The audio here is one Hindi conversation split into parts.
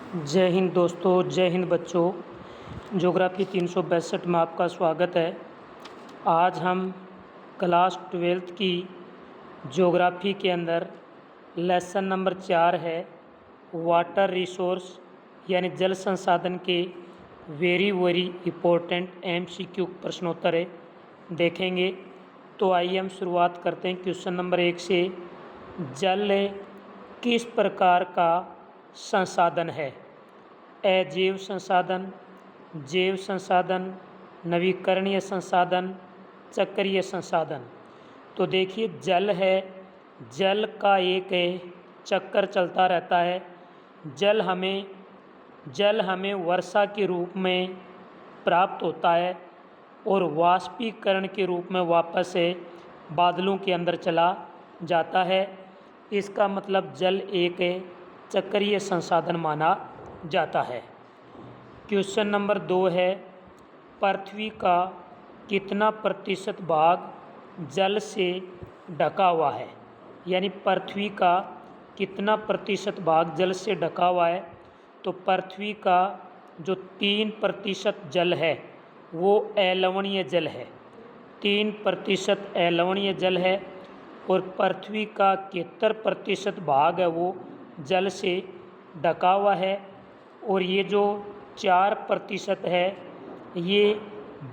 जय हिंद दोस्तों, जय हिंद बच्चों। ज्योग्राफी 362 में आपका स्वागत है। आज हम क्लास 12th की ज्योग्राफी के अंदर लेसन नंबर 4 है वाटर रिसोर्स यानी जल संसाधन के वेरी इम्पोर्टेंट MCQ प्रश्नोत्तर है देखेंगे। तो आइए हम शुरुआत करते हैं क्वेश्चन नंबर 1 से। जल किस प्रकार का संसाधन है? अजैव संसाधन, जैव संसाधन, नवीकरणीय संसाधन, चक्रीय संसाधन। तो देखिए जल है, जल का एक चक्कर चलता रहता है। जल हमें वर्षा के रूप में प्राप्त होता है और वाष्पीकरण के रूप में वापस से बादलों के अंदर चला जाता है। इसका मतलब जल एक चक्रीय संसाधन माना जाता है। क्वेश्चन नंबर 2 है, पृथ्वी का कितना प्रतिशत भाग जल से ढका हुआ है? यानी पृथ्वी का कितना प्रतिशत भाग जल से ढका हुआ है? तो पृथ्वी का जो 3% जल है वो अलवणीय जल है। 3% अलवणीय जल है और पृथ्वी का 71% भाग है वो जल से ढका हुआ है। और ये जो 4% है ये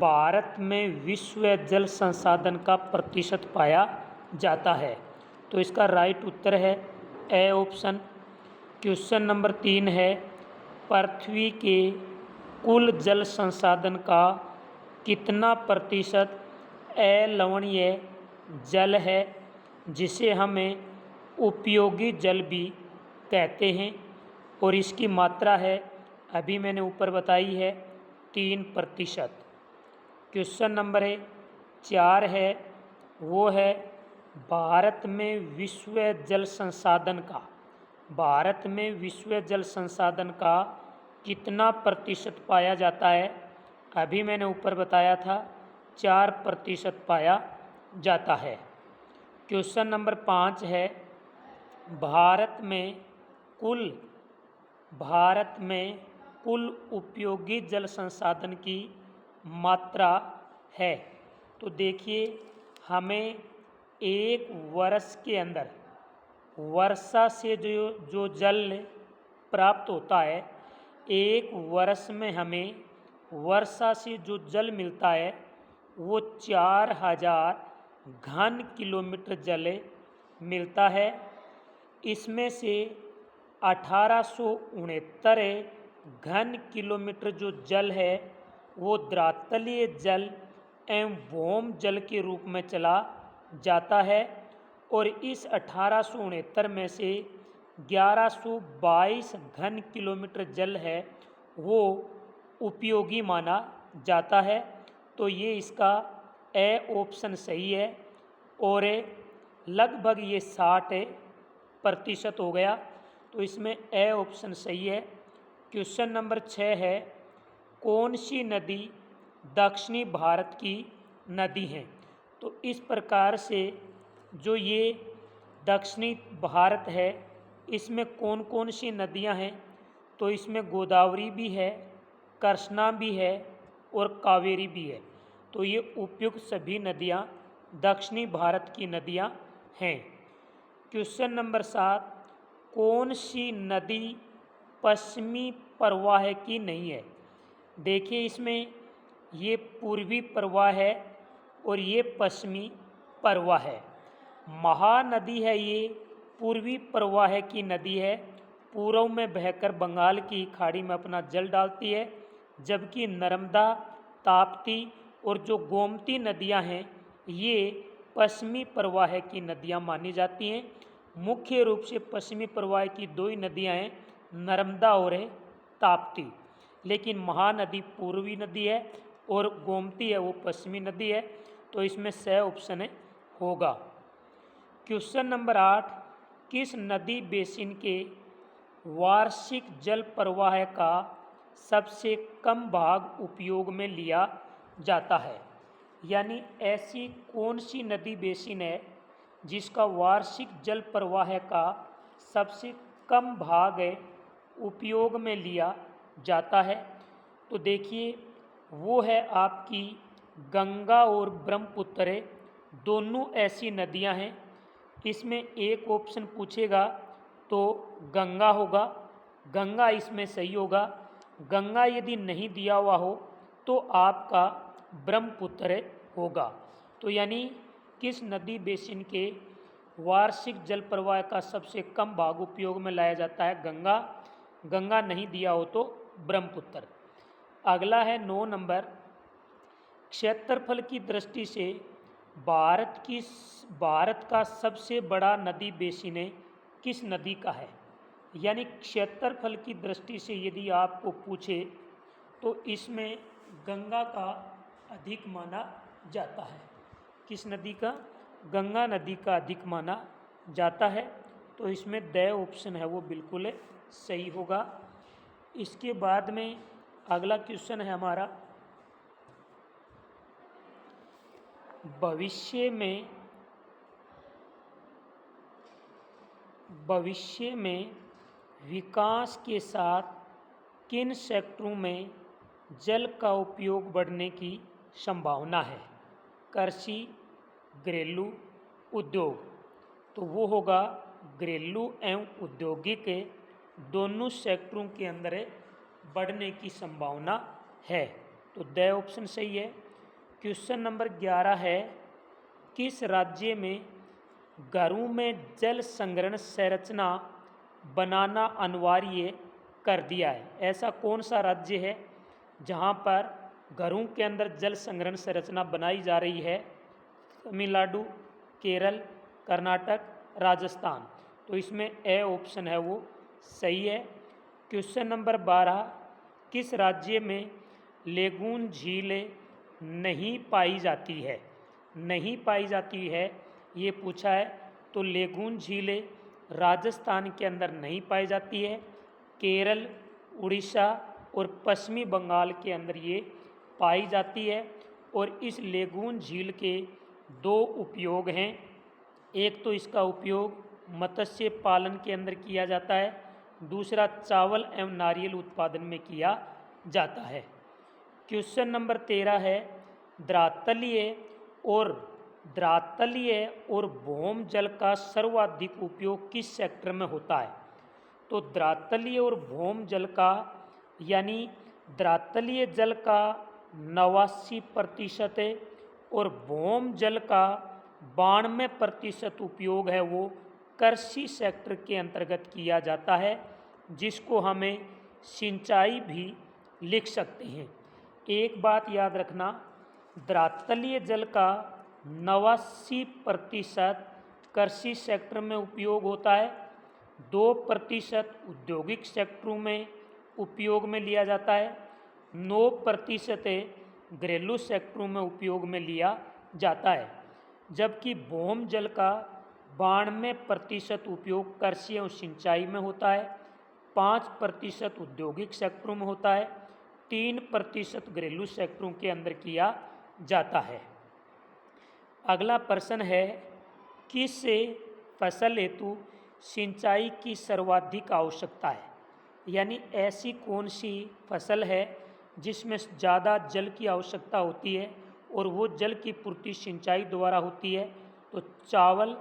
भारत में विश्व जल संसाधन का प्रतिशत पाया जाता है। तो इसका राइट उत्तर है ए ऑप्शन। क्वेश्चन नंबर 3 है, पृथ्वी के कुल जल संसाधन का कितना प्रतिशत अलवणीय जल है जिसे हमें उपयोगी जल भी कहते हैं? और इसकी मात्रा है, अभी मैंने ऊपर बताई है, 3%। क्वेश्चन नंबर 4 है, वो है भारत में विश्व जल संसाधन का कितना प्रतिशत पाया जाता है? अभी मैंने ऊपर बताया था 4% पाया जाता है। क्वेश्चन नंबर 5 है, भारत में कुल उपयोगी जल संसाधन की मात्रा है। तो देखिए हमें एक वर्ष के अंदर वर्षा से जो जल प्राप्त होता है, एक वर्ष में हमें वर्षा से जो जल मिलता है वो 4000 घन किलोमीटर जल मिलता है। इसमें से 1869 घन किलोमीटर जो जल है वो द्रातलीय जल एवं भौम जल के रूप में चला जाता है। और इस 1869 में से 1122 घन किलोमीटर जल है वो उपयोगी माना जाता है। तो ये इसका ए ऑप्शन सही है और लगभग ये 60% हो गया। तो इसमें ए ऑप्शन सही है। क्वेश्चन नंबर 6 है, कौन सी नदी दक्षिणी भारत की नदी है? तो इस प्रकार से जो ये दक्षिणी भारत है इसमें कौन कौन सी नदियां हैं? तो इसमें गोदावरी भी है, कृष्णा भी है और कावेरी भी है। तो ये उपयुक्त सभी नदियां दक्षिणी भारत की नदियां हैं। क्वेश्चन नंबर 7, कौन सी नदी पश्चिमी प्रवाह की नहीं है? देखिए इसमें ये पूर्वी प्रवाह है और ये पश्चिमी प्रवाह है। महानदी है ये पूर्वी प्रवाह की नदी है, पूर्व में बहकर बंगाल की खाड़ी में अपना जल डालती है, जबकि नर्मदा, ताप्ती और जो गोमती नदियां हैं ये पश्चिमी प्रवाह की नदियां मानी जाती हैं। मुख्य रूप से पश्चिमी प्रवाह की दो ही नदियां हैं, नर्मदा और ताप्ती। लेकिन महानदी पूर्वी नदी है और गोमती है वो पश्चिमी नदी है। तो इसमें सही ऑप्शन होगा। क्वेश्चन नंबर 8, किस नदी बेसिन के वार्षिक जल प्रवाह का सबसे कम भाग उपयोग में लिया जाता है? यानी ऐसी कौन सी नदी बेसिन है जिसका वार्षिक जल प्रवाह का सबसे कम भाग उपयोग में लिया जाता है? तो देखिए वो है आपकी गंगा और ब्रह्मपुत्र, दोनों ऐसी नदियां हैं। इसमें एक ऑप्शन पूछेगा तो गंगा होगा, गंगा इसमें सही होगा। गंगा यदि नहीं दिया हुआ हो तो आपका ब्रह्मपुत्र होगा। तो यानी किस नदी बेसिन के वार्षिक जल प्रवाह का सबसे कम भाग उपयोग में लाया जाता है? गंगा। गंगा नहीं दिया हो तो ब्रह्मपुत्र। अगला है 9 नंबर, क्षेत्रफल की दृष्टि से भारत का सबसे बड़ा नदी बेसिन किस नदी का है? यानी क्षेत्रफल की दृष्टि से यदि आपको पूछे तो इसमें गंगा का अधिक माना जाता है। किस नदी का? गंगा नदी का अधिक माना जाता है। तो इसमें द ऑप्शन है वो बिल्कुल सही होगा। इसके बाद में अगला क्वेश्चन है हमारा, भविष्य में विकास के साथ किन सेक्टरों में जल का उपयोग बढ़ने की संभावना है? कृषि, घरेलू, उद्योग। तो वो होगा घरेलू एवं औद्योगिक दोनों सेक्टरों के अंदर बढ़ने की संभावना है। तो द ऑप्शन सही है। क्वेश्चन नंबर 11 है, किस राज्य में घरों में जल संग्रहण संरचना बनाना अनिवार्य कर दिया है? ऐसा कौन सा राज्य है जहां पर घरों के अंदर जल संग्रहण संरचना बनाई जा रही है? तमिलनाडु, केरल, कर्नाटक, राजस्थान। तो इसमें ए ऑप्शन है वो सही है। क्वेश्चन नंबर 12, किस राज्य में लेगून झील नहीं पाई जाती है? नहीं पाई जाती है ये पूछा है। तो लेगून झील राजस्थान के अंदर नहीं पाई जाती है, केरल, उड़ीसा और पश्चिमी बंगाल के अंदर ये पाई जाती है। और इस लेगून झील के दो उपयोग हैं। एक तो इसका उपयोग मत्स्य पालन के अंदर किया जाता है, दूसरा चावल एवं नारियल उत्पादन में किया जाता है। क्वेश्चन नंबर 13 है, द्रातलीय और भौम जल का सर्वाधिक उपयोग किस सेक्टर में होता है? तो द्रातलीय और भौम जल का यानी द्रातलीय जल का 89% और भौम जल का 92% उपयोग है वो कृषि सेक्टर के अंतर्गत किया जाता है, जिसको हमें सिंचाई भी लिख सकते हैं। एक बात याद रखना, द्रातलीय जल का 89% कृषि सेक्टर में उपयोग होता है, 2% औद्योगिक सेक्टरों में उपयोग में लिया जाता है, 9% घरेलू सेक्टरों में उपयोग में लिया जाता है। जबकि भौम जल का 92% उपयोग कृषि एवं सिंचाई में होता है, 5% औद्योगिक सेक्टरों में होता है, 3% घरेलू सेक्टरों के अंदर किया जाता है। अगला प्रश्न है, किस फसल हेतु सिंचाई की सर्वाधिक आवश्यकता है? यानी ऐसी कौन सी फसल है जिसमें ज़्यादा जल की आवश्यकता होती है और वो जल की पूर्ति सिंचाई द्वारा होती है? तो चावल,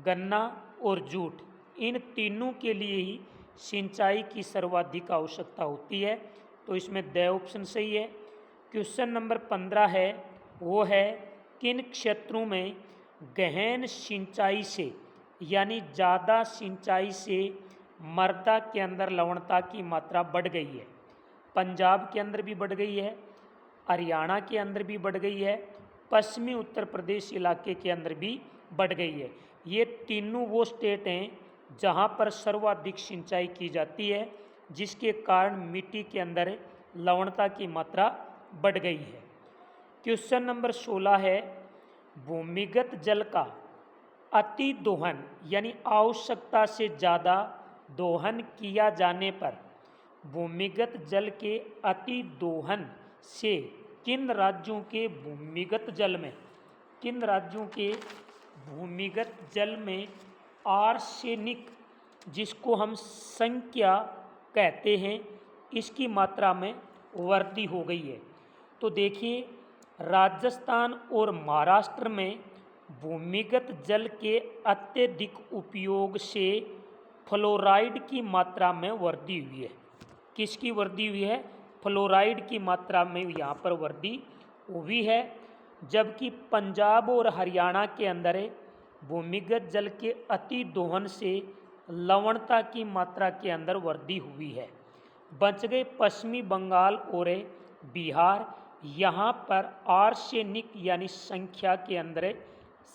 गन्ना और जूट, इन तीनों के लिए ही सिंचाई की सर्वाधिक आवश्यकता होती है। तो इसमें द ऑप्शन सही है। क्वेश्चन नंबर 15 है, वो है किन क्षेत्रों में गहन सिंचाई से यानी ज़्यादा सिंचाई से मृदा के अंदर लवणता की मात्रा बढ़ गई है? पंजाब के अंदर भी बढ़ गई है, हरियाणा के अंदर भी बढ़ गई है, पश्चिमी उत्तर प्रदेश इलाके के अंदर भी बढ़ गई है। ये तीनों वो स्टेट हैं जहाँ पर सर्वाधिक सिंचाई की जाती है, जिसके कारण मिट्टी के अंदर लवणता की मात्रा बढ़ गई है। क्वेश्चन नंबर 16 है, भूमिगत जल का अति दोहन यानी आवश्यकता से ज़्यादा दोहन किया जाने पर भूमिगत जल के अति दोहन से किन राज्यों के भूमिगत आर्सेनिक, जिसको हम संख्या कहते हैं, इसकी मात्रा में वृद्धि हो गई है। तो देखिए, राजस्थान और महाराष्ट्र में भूमिगत जल के अत्यधिक उपयोग से फ्लोराइड की मात्रा में वृद्धि हुई है। किसकी वृद्धि हुई है? फ्लोराइड की मात्रा में यहाँ पर वृद्धि हुई है। जबकि पंजाब और हरियाणा के अंदर भूमिगत जल के अति दोहन से लवणता की मात्रा के अंदर वृद्धि हुई है। बच गए पश्चिमी बंगाल और बिहार, यहाँ पर आर्सेनिक यानी संख्या के अंदर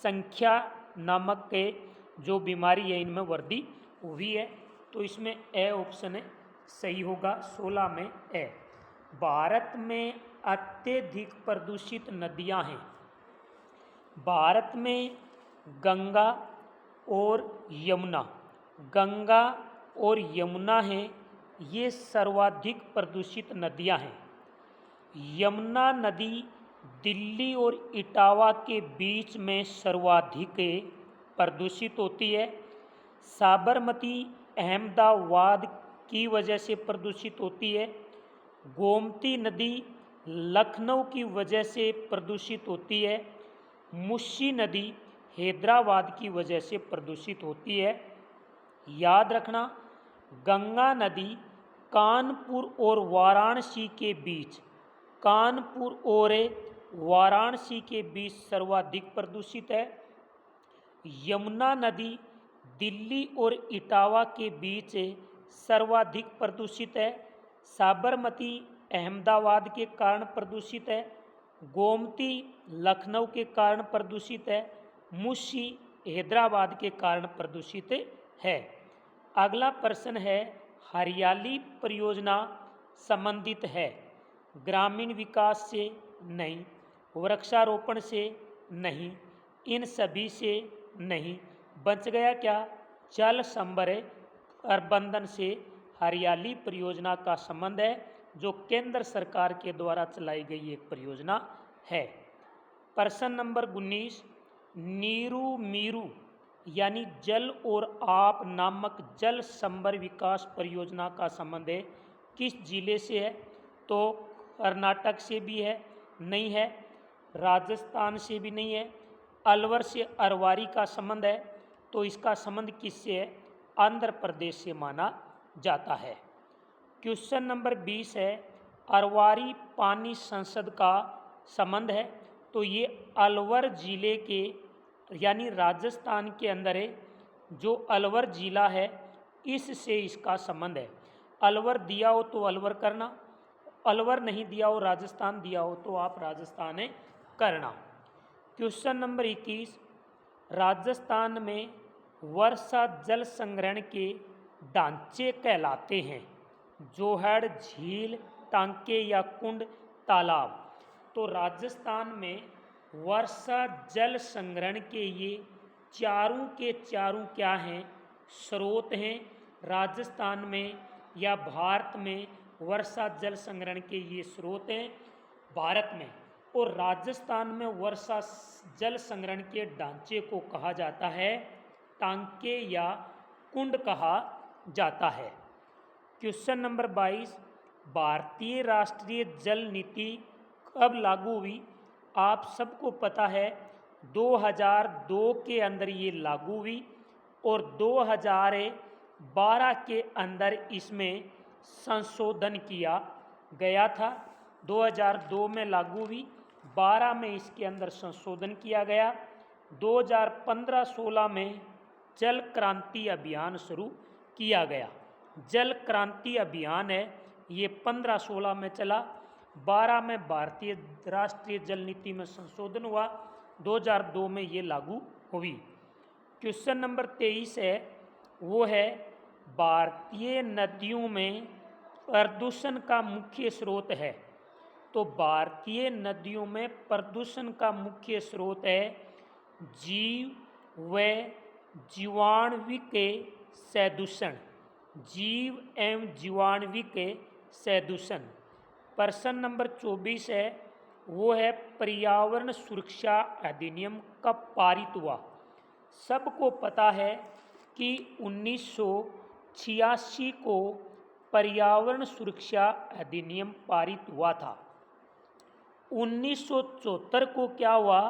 संख्या नामक के जो बीमारी है इनमें वृद्धि हुई है। तो इसमें ए ऑप्शन है सही होगा, 16 में ए। भारत में अत्यधिक प्रदूषित नदियां हैं। भारत में गंगा और यमुना, गंगा और यमुना हैं, ये सर्वाधिक प्रदूषित नदियां हैं। यमुना नदी दिल्ली और इटावा के बीच में सर्वाधिक प्रदूषित होती है। साबरमती अहमदाबाद की वजह से प्रदूषित होती है। गोमती नदी लखनऊ की वजह से प्रदूषित होती है। मुस्सी नदी हैदराबाद की वजह से प्रदूषित होती है। याद रखना, गंगा नदी कानपुर और वाराणसी के बीच, कानपुर और वाराणसी के बीच सर्वाधिक प्रदूषित है। यमुना नदी दिल्ली और इटावा के बीच सर्वाधिक प्रदूषित है। साबरमती अहमदाबाद के कारण प्रदूषित है। गोमती लखनऊ के कारण प्रदूषित है। मुस्सी हैदराबाद के कारण प्रदूषित है। अगला प्रश्न है, हरियाली परियोजना संबंधित है ग्रामीण विकास से? नहीं। वृक्षारोपण से? नहीं। इन सभी से? नहीं। बच गया क्या? जल संभर प्रबंधन से हरियाली परियोजना का संबंध है, जो केंद्र सरकार के द्वारा चलाई गई एक परियोजना है। प्रश्न नंबर 19, नीरू मीरू यानी जल और आप नामक जल संभर विकास परियोजना का संबंध है किस जिले से है? तो कर्नाटक से भी है, नहीं है। राजस्थान से भी नहीं है। अलवर से अरवारी का संबंध है, तो इसका संबंध किससे है? आंध्र प्रदेश से माना जाता है। क्वेश्चन नंबर 20 है, अरवारी पानी संसद का संबंध है, तो ये अलवर जिले के यानी राजस्थान के अंदर है, जो अलवर जिला है इससे इसका संबंध है। अलवर दिया हो तो अलवर करना, अलवर नहीं दिया हो, राजस्थान दिया हो तो आप राजस्थान करना। क्वेश्चन नंबर 21, राजस्थान में वर्षा जल संग्रहण के ढांचे कहलाते हैं? जोहड़, झील, टांके या कुंड, तालाब। तो राजस्थान में वर्षा जल संग्रहण के ये चारों के चारों क्या हैं? स्रोत हैं। राजस्थान में या भारत में वर्षा जल संग्रहण के ये स्रोत हैं भारत में। और राजस्थान में वर्षा जल संग्रहण के ढांचे को कहा जाता है टांके या कुंड कहा जाता है। क्वेश्चन नंबर 22, भारतीय राष्ट्रीय जल नीति कब लागू हुई? आप सबको पता है 2002 के अंदर ये लागू हुई और 2012 के अंदर इसमें संशोधन किया गया था। 2002 में लागू हुई, 12 में इसके अंदर संशोधन किया गया। 2015-16 में जल क्रांति अभियान शुरू किया गया। जल क्रांति अभियान है ये 15-16 में चला, 12 में भारतीय राष्ट्रीय जल नीति में संशोधन हुआ, 2002 में ये लागू हुई। क्वेश्चन नंबर 23 है, वो है भारतीय नदियों में प्रदूषण का मुख्य स्रोत है। तो भारतीय नदियों में प्रदूषण का मुख्य स्रोत है जीव व जीवाणुविक सदूषण, जीव एवं जीवाणुविक सदूषण। प्रश्न नंबर 24 है, वो है पर्यावरण सुरक्षा अधिनियम कब पारित हुआ? सबको पता है कि 1986 को पर्यावरण सुरक्षा अधिनियम पारित हुआ था। 1974 को क्या हुआ,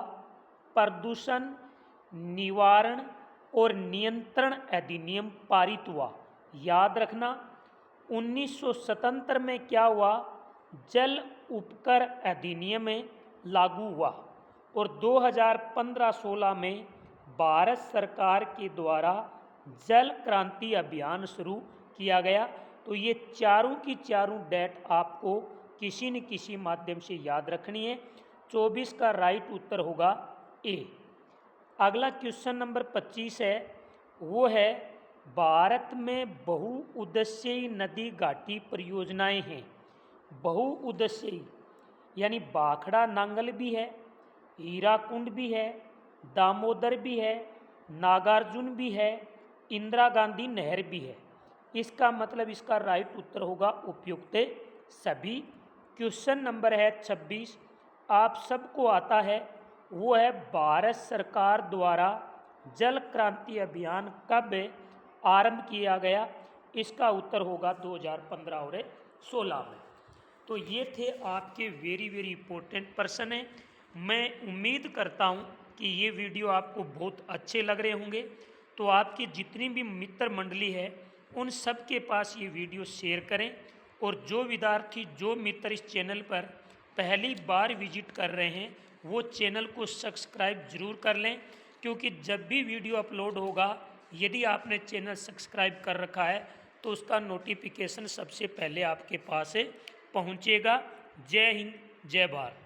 प्रदूषण निवारण और नियंत्रण अधिनियम पारित हुआ। याद रखना 1977 में क्या हुआ, जल उपकर अधिनियम लागू हुआ और 2015-16 में भारत सरकार के द्वारा जल क्रांति अभियान शुरू किया गया। तो ये चारों की चारों डेट आपको किसी न किसी माध्यम से याद रखनी है। 24 का राइट उत्तर होगा ए। अगला क्वेश्चन नंबर 25 है, वो है भारत में बहुउद्देश्यीय नदी घाटी परियोजनाएं हैं। बहुउद्देश्यीय यानी भाखड़ा नांगल भी है, हीराकुंड भी है, दामोदर भी है, नागार्जुन भी है, इंदिरा गांधी नहर भी है। इसका मतलब इसका राइट उत्तर होगा उपयुक्त सभी। क्वेश्चन नंबर है 26, आप सबको आता है, वो है भारत सरकार द्वारा जल क्रांति अभियान कब आरंभ किया गया। इसका उत्तर होगा 2015 और 16 में। तो ये थे आपके वेरी वेरी इंपॉर्टेंट प्रश्न हैं। मैं उम्मीद करता हूँ कि ये वीडियो आपको बहुत अच्छे लग रहे होंगे। तो आपकी जितनी भी मित्र मंडली है उन सब के पास ये वीडियो शेयर करें, और जो विद्यार्थी जो मित्र इस चैनल पर पहली बार विजिट कर रहे हैं वो चैनल को सब्सक्राइब जरूर कर लें, क्योंकि जब भी वीडियो अपलोड होगा यदि आपने चैनल सब्सक्राइब कर रखा है तो उसका नोटिफिकेशन सबसे पहले आपके पास पहुंचेगा। जय हिंद, जय भारत।